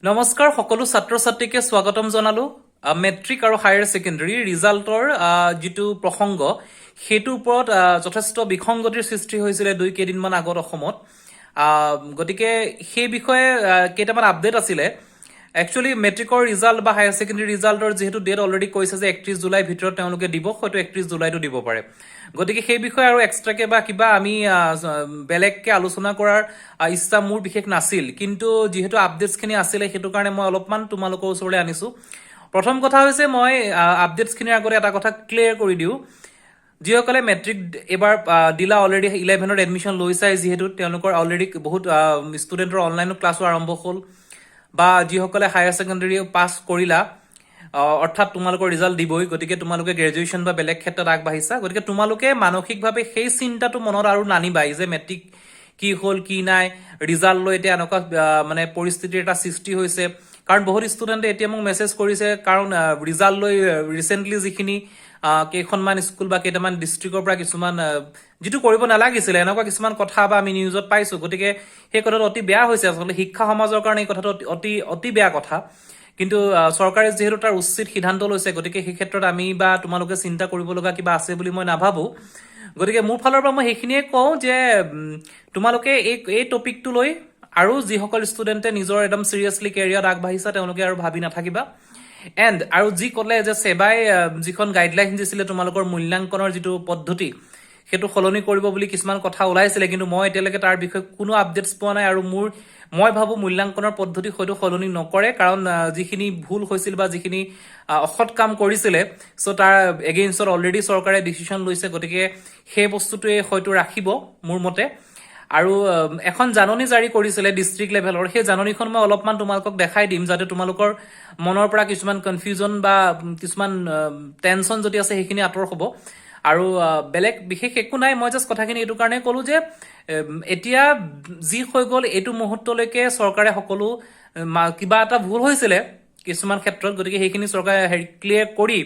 নমস্কাৰ সকলো ছাত্ৰ ছাত্ৰীকে স্বাগতম জনালো মেট্ৰিক আৰু হায়াৰ ছেকেণ্ডাৰী ৰিজাল্টৰ যিটো প্ৰসংগ সেইটো ওপৰত যথেষ্ট বিসংগতিৰ সৃষ্টি হৈছিল দুই কেইদিনমান আগত অসমত গতিকে সেই বিষয়ে কেইটামান আপডেট আছিলে একচুৱেলি মেট্ৰিকৰ ৰিজাল্ট বা হায়াৰ ছেকেণ্ডাৰী ৰিজাল্টৰ যেহেতু ডেট অলৰেডি কৈছে যে 31 জুলাই ভিতৰত তেওঁলোকে দিব হয়তো 31 জুলাইতো দিব পাৰে গতিকে সেই বিষয়ে আৰু এক্সট্ৰাকে বা কিবা আমি বেলেগকে আলোচনা কৰাৰ ইচ্ছা মোৰ বিশেষ নাছিল কিন্তু যেহেতু আপডেটছখিনি আছিলে সেইটো কাৰণে মই অলপমান তোমালোকৰ ওচৰলৈ আনিছো প্ৰথম কথা হৈছে মই আপডেটছখিনিৰ আগতে এটা কথা ক্লিয়াৰ কৰি দিওঁ যিসকলে মেট্ৰিক এবাৰ দিলা অলৰেডি 11ৰ এডমিশ্যন লৈছাই যিহেতু তেওঁলোকৰ অলৰেডি বহুত ষ্টুডেণ্টৰ অনলাইন ক্লাছো আৰম্ভ হ'ল বা যিসকলে হায়াৰ ছেকেণ্ডাৰী পাছ কৰিলা অৰ্থাৎ তোমালোকৰ ৰিজাল্ট দিবই গতিকে তোমালোকে গ্ৰেজুৱেশ্যন বা বেলেগ ক্ষেত্ৰত আগবাঢ়িছা গতিকে তোমালোকে মানসিকভাৱে সেই চিন্তাটো মনত আৰু নানিবাই যে মেট্ৰিক কি হ'ল কি নাই ৰিজাল্ট লৈ এতিয়া এনেকুৱা মানে পৰিস্থিতিৰ এটা সৃষ্টি হৈছে কাৰণ বহুত ষ্টুডেণ্টে এতিয়া মোক মেছেজ কৰিছে কাৰণ ৰিজাল্ট লৈ ৰিচেণ্টলি যিখিনি কেইখনমান স্কুল বা কেইটামান ডিষ্ট্ৰিক্টৰ পৰা কিছুমান যিটো কৰিব নালাগিছিলে এনেকুৱা কিছুমান কথা বা আমি নিউজত পাইছো গতিকে সেই কথাটো অতি বেয়া হৈছে আচলতে শিক্ষা সমাজৰ কাৰণে এই কথাটো অতি বেয়া কথা কিন্তু চৰকাৰে যেহেতু তাৰ উচিত সিদ্ধান্ত লৈছে গতিকে সেই ক্ষেত্ৰত আমি বা তোমালোকে চিন্তা কৰিব লগা কিবা আছে বুলি মই নাভাবো গতিকে মোৰ ফালৰ পৰা মই সেইখিনিয়ে কওঁ যে তোমালোকে এই টপিকটো লৈ আৰু যিসকল ষ্টুডেণ্টে নিজৰ একদম চিৰিয়াছলি কেৰিয়াৰত আগবাঢ়িছা তেওঁলোকে আৰু ভাবি নাথাকিবা এণ্ড আৰু যি ক'লে যে সেবাই যিখন গাইডলাইন দিছিলে তোমালোকৰ মূল্যাংকনৰ যিটো পদ্ধতি সেইটো সলনি কৰিব বুলি কিছুমান কথা ওলাইছিলে কিন্তু মই এতিয়ালৈকে তাৰ বিষয়ে কোনো আপডেটছ পোৱা নাই আৰু মই ভাবো মূল্যাংকনৰ পদ্ধতি হয়তো সলনি নকৰে কাৰণ যিখিনি ভুল হৈছিল বা যিখিনি অসৎ কাম কৰিছিলে সো তাৰ এগেইনষ্টত অলৰেডি চৰকাৰে ডিচিশ্যন লৈছে গতিকে সেই বস্তুটোৱে হয়তো ৰাখিব মোৰ মতে আৰু এখন জাননী জাৰি কৰিছিলে ডিস্ট্ৰিক্ট লেভেলৰ সেই জাননীখন মই অলপমান তোমালোকক দেখাই দিম যাতে তোমালোকৰ মনৰ পৰা কিছুমান কনফিউজন বা কিছুমান টেনচন যদি আছে সেইখিনি আঁতৰ হ'ব আৰু বেলেগ বিশেষ একো নাই মই জাষ্ট কথাখিনি এইটো কাৰণে ক'লো যে এতিয়া যি হৈ গ'ল এইটো মুহূৰ্তলৈকে চৰকাৰে সকলো কিবা এটা ভুল হৈছিলে কিছুমান ক্ষেত্ৰত গতিকে সেইখিনি চৰকাৰে ক্লিয়াৰ কৰি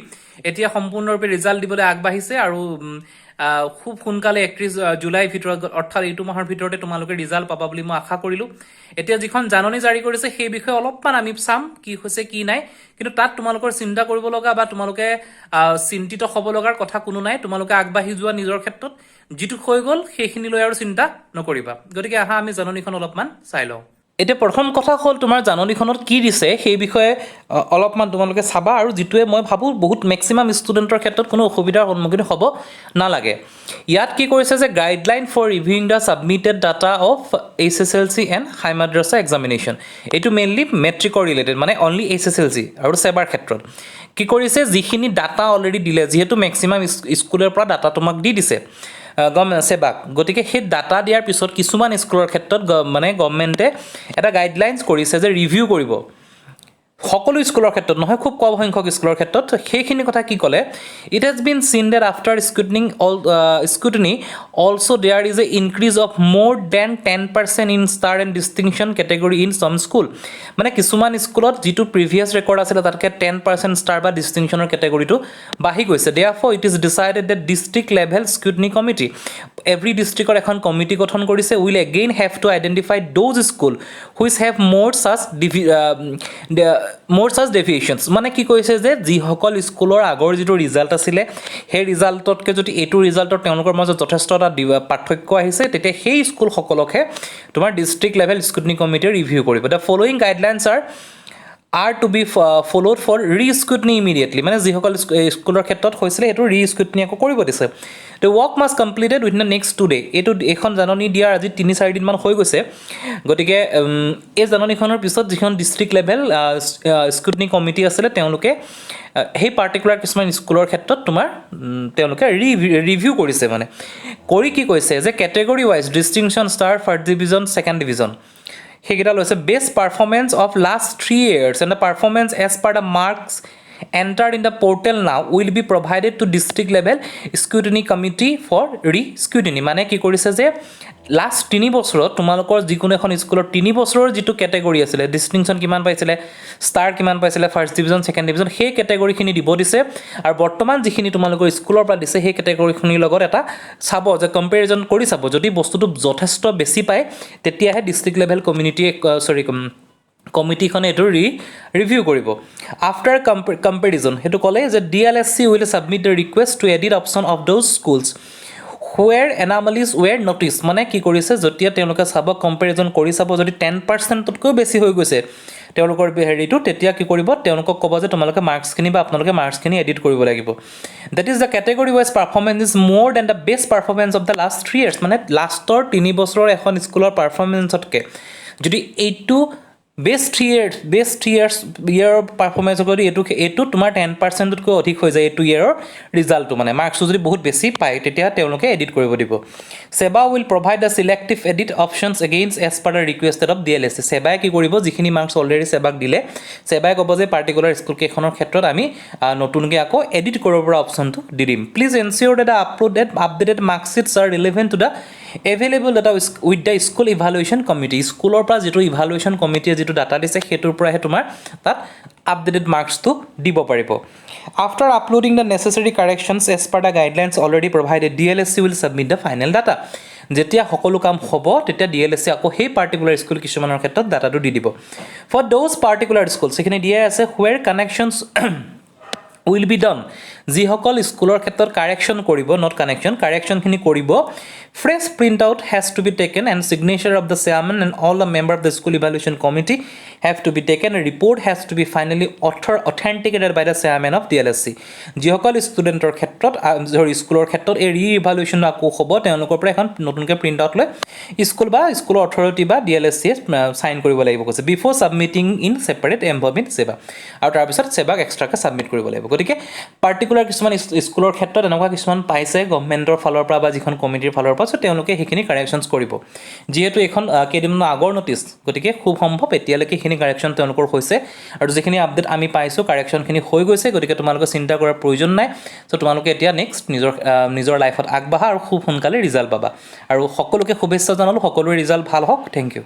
এতিয়া সম্পূৰ্ণৰূপে ৰিজাল্ট দিবলৈ আগবাঢ়িছে আৰু খুব সোনকালে 31 জুলাই ভিতৰত অৰ্থাৎ এইটো মাহৰ ভিতৰতে তোমালোকে ৰিজাল্ট পাবা বুলি মই আশা কৰিলো এতিয়া যিখন জাননী জাৰি কৰিছে সেই বিষয়ে অলপমান আমি চাম কি হৈছে কি নাই কিন্তু তাত তোমালোকৰ চিন্তা কৰিব লগা বা তোমালোকে চিন্তিত হ'ব লগাৰ কথা কোনো নাই তোমালোকে আগবাঢ়ি যোৱা নিজৰ ক্ষেত্ৰত যিটো হৈ গ'ল সেইখিনি লৈ আৰু চিন্তা নকৰিবা গতিকে আহা আমি জাননীখন অলপমান চাই লওঁ এতিয়া প্ৰথম কথা হ'ল তোমাৰ জাননীখনত কি দিছে সেই বিষয়ে অলপমান তোমালোকে চাবা আৰু যিটোৱে মই ভাবোঁ বহুত মেক্সিমাম ষ্টুডেণ্টৰ ক্ষেত্ৰত কোনো অসুবিধাৰ সন্মুখীন হ'ব নালাগে ইয়াত কি কৰিছে যে guideline for reviewing the submitted data of HSLC and high Madrasa examination এইটো মেইনলি মেট্ৰিকৰ ৰিলেটেড মানে অনলি HSLC আৰু সেবাৰ ক্ষেত্ৰত কি কৰিছে যিখিনি ডাটা অলৰেডি দিলে যিহেতু মেক্সিমাম স্কুলৰ পৰা ডাটা তোমাক দি দিছে সেবাক গতিকে সেই ডাটা দিয়াৰ পিছত কিছুমান স্কুলৰ ক্ষেত্ৰত মানে গভৰ্ণমেণ্টে এটা গাইডলাইনছ কৰিছে যে ৰিভিউ কৰিব সকলো স্কুলৰ ক্ষেত্ৰত নহয় খুব কম সংখ্যক স্কুলৰ ক্ষেত্ৰত সেইখিনি কথা কি ক'লে it has been seen that after scrutiny also' there is a increase of more than 10% in star and distinction category in some school মানে কিছুমান স্কুলত যিটো প্ৰিভিয়াছ ৰেকৰ্ড আছিলে তাতকৈ 10% ষ্টাৰ বা ডিষ্টিংশ্যনৰ কেটেগৰীটো বাঢ়ি গৈছে therefore it is decided that district level scrutiny committee every ডিষ্ট্ৰিক্টৰ এখন কমিটি গঠন কৰিছে will again have to identify those school which have more such ডেভিয়েশ্যনছ মানে কি কৈছে যে যিসকল স্কুলৰ আগৰ যিটো ৰিজাল্ট আছিলে সেই ৰিজাল্টতকৈ যদি এইটো ৰিজাল্টত তেওঁলোকৰ মাজত যথেষ্ট এটা পাৰ্থক্য আহিছে তেতিয়া সেই স্কুলসকলকহে তোমাৰ ডিষ্ট্ৰিক্ট লেভেল স্কুটিনি কমিটিয়ে ৰিভিউ কৰিব the following guidelines are to be followed for re-scrutiny immediately মানে যিসকল স্কুলৰ ক্ষেত্ৰত হৈছিলে সেইটো ৰি-স্ক্ৰুটিনি আকৌ কৰিব দিছে the work must completed within the next 2 days এইখন জাননী দিয়াৰ আজি 3-4 দিনমান হৈ গৈছে গতিকে এই জাননীখনৰ পিছত যিখন ডিষ্ট্ৰিক্ট লেভেল স্ক্ৰুটিনি কমিটি আছিলে তেওঁলোকে সেই পাৰ্টিকুলাৰ কিছুমান স্কুলৰ ক্ষেত্ৰত তোমাৰ তেওঁলোকে ৰিভিউ কৰিছে মানে কৰি কি কৈছে যে category wise distinction star first division second division সেইকেইটা লৈছে best performance of last 3 years and the performance as per the marks entered in the portal now will be provided to district level scrutiny committee for re-scrutiny মানে কি কৰিছে যে last 3 বছৰত তোমালোকৰ যিকোনো এখন স্কুলৰ 3 বছৰৰ যিটো কেটেগৰী আছিলে ডিষ্টিংশ্যন কিমান পাইছিলে ষ্টাৰ কিমান পাইছিলে ফাৰ্ষ্ট ডিভিজন ছেকেণ্ড ডিভিজন সেই কেটেগৰীখিনি দিব দিছে আৰু বৰ্তমান যিখিনি তোমালোকৰ স্কুলৰ পৰা দিছে সেই কেটেগৰীখিনিৰ লগত এটা চাব যে কম্পেৰিজন কৰি চাব যদি বস্তুটো যথেষ্ট বেছি পায় তেতিয়াহে ডিষ্ট্ৰিক্ট লেভেল কমিউনিটিয়ে কমিটিখনে এইটো ৰিভিউ কৰিব আফটাৰ কম্পেৰিজন সেইটো ক'লে যে DLSC will submit the request to edit option of those schools where anomalies were noticed মানে কি কৰিছে যেতিয়া তেওঁলোকে চাব কম্পেৰিজন কৰি চাব যদি 10%তকৈও বেছি হৈ গৈছে তেওঁলোকৰ হেৰিটো তেতিয়া কি কৰিব তেওঁলোকক ক'ব যে তোমালোকে মাৰ্কছখিনি বা আপোনালোকে মাৰ্কছখিনি এডিট কৰিব লাগিব that is the category wise performance is more than the best performance of the last 3 years মানে লাষ্টৰ 3 বছৰৰ এখন স্কুলৰ পাৰফৰ্মেঞ্চতকৈ যদি এইটো বেষ্ট 3 ইয়াৰৰ পাৰফৰ্মেঞ্চৰ যদি এইটো তোমাৰ 10%তকৈ অধিক হৈ যায় এইটো ইয়াৰৰ ৰিজাল্টটো মানে মাৰ্কছটো যদি বহুত বেছি পায় তেতিয়া তেওঁলোকে এডিট কৰিব দিব SEBA will provide the selective edit options against as per the requested of DLSC সেবাই কি কৰিব যিখিনি মাৰ্কছ অলৰেডি সেবাক দিলে সেবাই ক'ব যে পাৰ্টিকুলাৰ স্কুলকেইখনৰ ক্ষেত্ৰত আমি নতুনকৈ আকৌ এডিট কৰিব পৰা অপশ্যনটো দি দিম please ensure that updated marksheets are relevant to the available data with the school evaluation committee স্কুলৰ পৰা যিটো ইভালুৱেশ্যন কমিটিয়ে যিটো ডাটা দিছে সেইটোৰ পৰাহে তোমাৰ তাত আপডেটেড মাৰ্কছটো দিব পাৰিব after uploading the necessary corrections as per the guidelines already provided DLSC will submit the final data যেতিয়া সকলো কাম হ'ব তেতিয়া DLSC আকৌ সেই পাৰ্টিকুলাৰ স্কুল কিছুমানৰ ক্ষেত্ৰত ডাটাটো দি দিব ফৰ দ'জ পাৰ্টিকুলাৰ স্কুল সেইখিনি দিয়াই আছে where corrections will be done যিসকল স্কুলৰ ক্ষেত্ৰত কাৰেকশ্যন কৰিব নট কাৰেকশ্যনখিনি কৰিব fresh print out has to be taken and signature of the chairman and all the member of the school evaluation committee have to be taken report has to be finally authenticated by the chairman of DLSC যিসকল ষ্টুডেণ্টৰ ক্ষেত্ৰত স্কুলৰ ক্ষেত্ৰত এই ৰিইভালুৱেশ্যন আকৌ হ'ব তেওঁলোকৰ পৰা এখন নতুনকৈ প্ৰিণ্ট আউট লৈ স্কুল বা স্কুলৰ অথৰিটি বা DLSCয়ে চাইন কৰিব লাগিব কৈছে বিফ'ৰ ছাবমিটিং ইন ছেপাৰেট এম্ভ ইন সেৱা আৰু তাৰপিছত সেৱাক এক্সট্ৰাকৈ ছাবমিট কৰিব লাগিব গতিকে পাৰ্টিকুলাৰ কিছুমান স্কুলৰ ক্ষেত্ৰত এনেকুৱা কিছুমান পাইছে গভৰ্ণমেণ্টৰ ফালৰ পৰা বা যিখন কমিটিৰ ফালৰ পৰা তেওঁলোকে সেইখিনি কাৰেকশ্যনছ কৰিব যিহেতু এইখন কেইদিনমান আগৰ নটিছ গতিকে খুব সম্ভৱ এতিয়ালৈকে সেইখিনি কাৰেকশ্যন তেওঁলোকৰ হৈছে আৰু যিখিনি আপডেট আমি পাইছোঁ কাৰেকশ্যনখিনি হৈ গৈছে গতিকে তোমালোকে চিন্তা কৰাৰ প্ৰয়োজন নাই চ' তোমালোকে এতিয়া নেক্সট নিজৰ লাইফত আগবাঢ়া আৰু খুব সোনকালে ৰিজাল্ট পাবা আৰু সকলোকে শুভেচ্ছা জনালোঁ সকলোৰে ৰিজাল্ট ভাল হওক থেংক ইউ